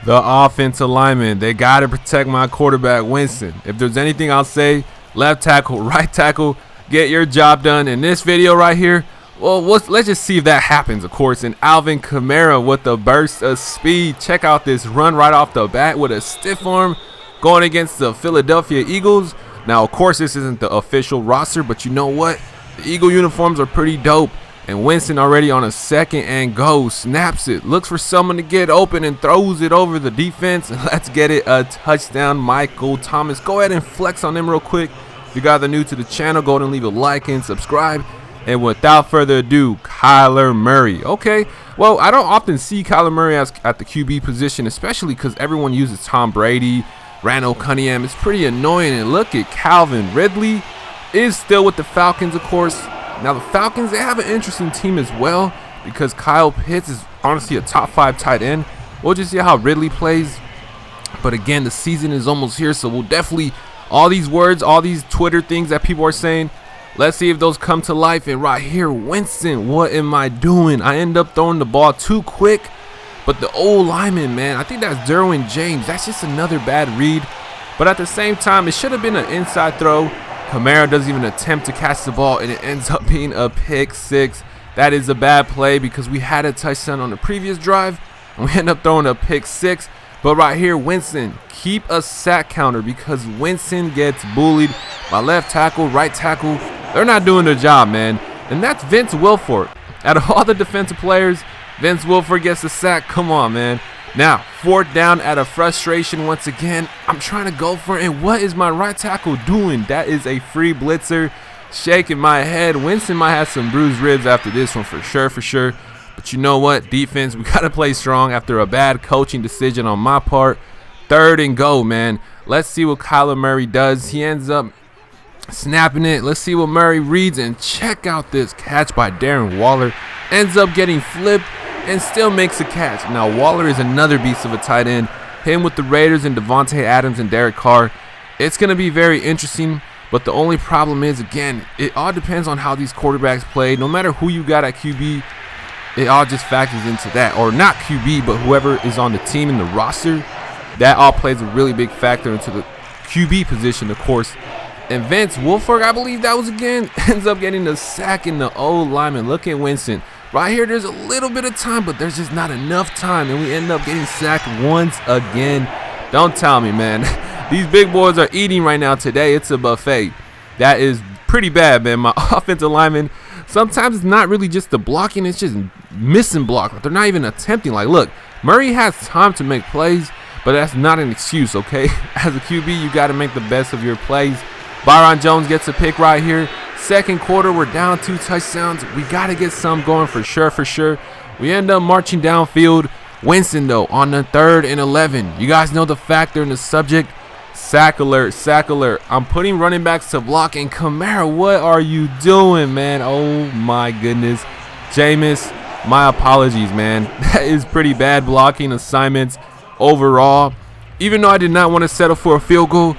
The offensive lineman, they got to protect my quarterback, Winston. If there's anything I'll say, left tackle, right tackle, get your job done. In this video right here, well, let's just see if that happens, of course. And Alvin Kamara with a burst of speed. Check out this run right off the bat with a stiff arm going against the Philadelphia Eagles. Now, of course, this isn't the official roster, but you know what? The Eagle uniforms are pretty dope. And Winston already on a second and go, snaps it, looks for someone to get open and throws it over the defense. And let's get it, a touchdown, Michael Thomas. Go ahead and flex on them real quick. If you guys are new to the channel, go ahead and leave a like and subscribe. And without further ado, Kyler Murray. Okay, well, I don't often see Kyler Murray at the QB position, especially because everyone uses Tom Brady, Randall Cunningham. It's pretty annoying. And look at Calvin Ridley is still with the Falcons, of course. Now, the Falcons, they have an interesting team as well because Kyle Pitts is honestly a top 5 tight end. We'll just see how Ridley plays. But again, the season is almost here, so we'll definitely, all these words, all these Twitter things that people are saying, let's see if those come to life. And right here, Winston, what am I doing? I end up throwing the ball too quick. But the old lineman, man, I think that's Derwin James. That's just another bad read. But at the same time, it should have been an inside throw. Kamara doesn't even attempt to catch the ball, and it ends up being a pick 6. That is a bad play because we had a touchdown on the previous drive, and we end up throwing a pick 6. But right here, Winston, keep a sack counter because Winston gets bullied by left tackle, right tackle. They're not doing their job, man. And that's Vince Wilfork. Out of all the defensive players, Vince Wilfork gets the sack. Come on, man. Now, 4th down out of frustration once again. I'm trying to go for it, and what is my right tackle doing? That is a free blitzer. Shaking my head. Winston might have some bruised ribs after this one for sure. But you know what? Defense, we got to play strong after a bad coaching decision on my part. 3rd and go, man. Let's see what Kyler Murray does. He ends up snapping it. Let's see what Murray reads, and check out this catch by Darren Waller. Ends up getting flipped and still makes a catch. Now, Waller is another beast of a tight end. Him with the Raiders and Devontae Adams and Derek Carr. It's going to be very interesting, but the only problem is, again, it all depends on how these quarterbacks play. No matter who you got at QB, it all just factors into that. Or not QB, but whoever is on the team in the roster. That all plays a really big factor into the QB position, of course. And Vince Wilfork, I believe that was again, ends up getting the sack in the old lineman. Look at Winston. Right here, there's a little bit of time, but there's just not enough time, and we end up getting sacked once again. Don't tell me, man. These big boys are eating right now today. It's a buffet. That is pretty bad, man. My offensive linemen, sometimes it's not really just the blocking, it's just missing block. They're not even attempting. Like, look, Murray has time to make plays, but that's not an excuse, okay? As a QB, you got to make the best of your plays. Byron Jones gets a pick right here. 2nd quarter, we're down 2 touchdowns. We got to get some going for sure. We end up marching downfield. Winston, though, on the 3rd and 11. You guys know the factor in the subject. Sack alert. I'm putting running backs to block. And Kamara, what are you doing, man? Oh, my goodness. Jameis, my apologies, man. That is pretty bad blocking assignments overall. Even though I did not want to settle for a field goal,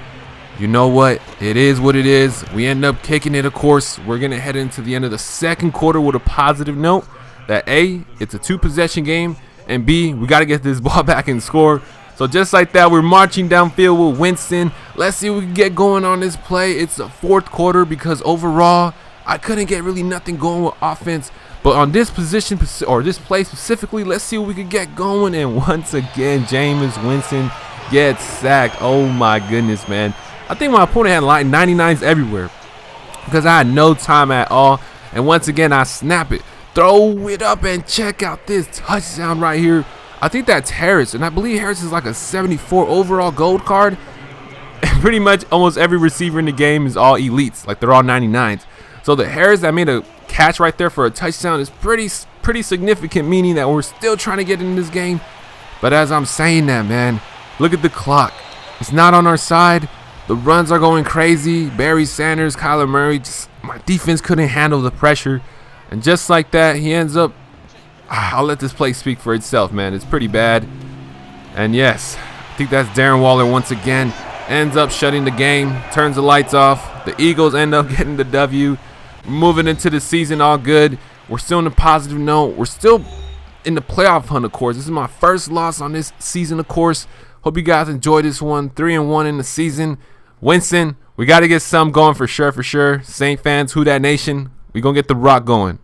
you know what? It is what it is. We end up kicking it, of course. We're going to head into the end of the 2nd quarter with a positive note that A, it's a 2-possession game, and B, we got to get this ball back and score. So just like that, we're marching downfield with Winston. Let's see if we can get going on this play. It's the 4th quarter because overall, I couldn't get really nothing going with offense. But on this position, or this play specifically, let's see what we can get going. And once again, Jameis Winston gets sacked. Oh my goodness, man. I think my opponent had like 99s everywhere because I had no time at all. And once again, I snap it, throw it up, and check out this touchdown right here. I think that's Harris, and I believe Harris is like a 74 overall gold card. And pretty much almost every receiver in the game is all elites, like they're all 99s. So the Harris that made a catch right there for a touchdown is pretty significant, meaning that we're still trying to get in this game. But as I'm saying that, man, look at the clock. It's not on our side. The runs are going crazy. Barry Sanders, Kyler Murray, my defense couldn't handle the pressure. And just like that, he ends up, I'll let this play speak for itself, man. It's pretty bad. And yes, I think that's Darren Waller once again. Ends up shutting the game, turns the lights off. The Eagles end up getting the W. Moving into the season all good. We're still on a positive note. We're still in the playoff hunt, of course. This is my first loss on this season, of course. Hope you guys enjoyed this one. 3-1 in the season. Winston, we got to get some going for sure, for sure. Saint fans, who that nation? We going to get the rock going.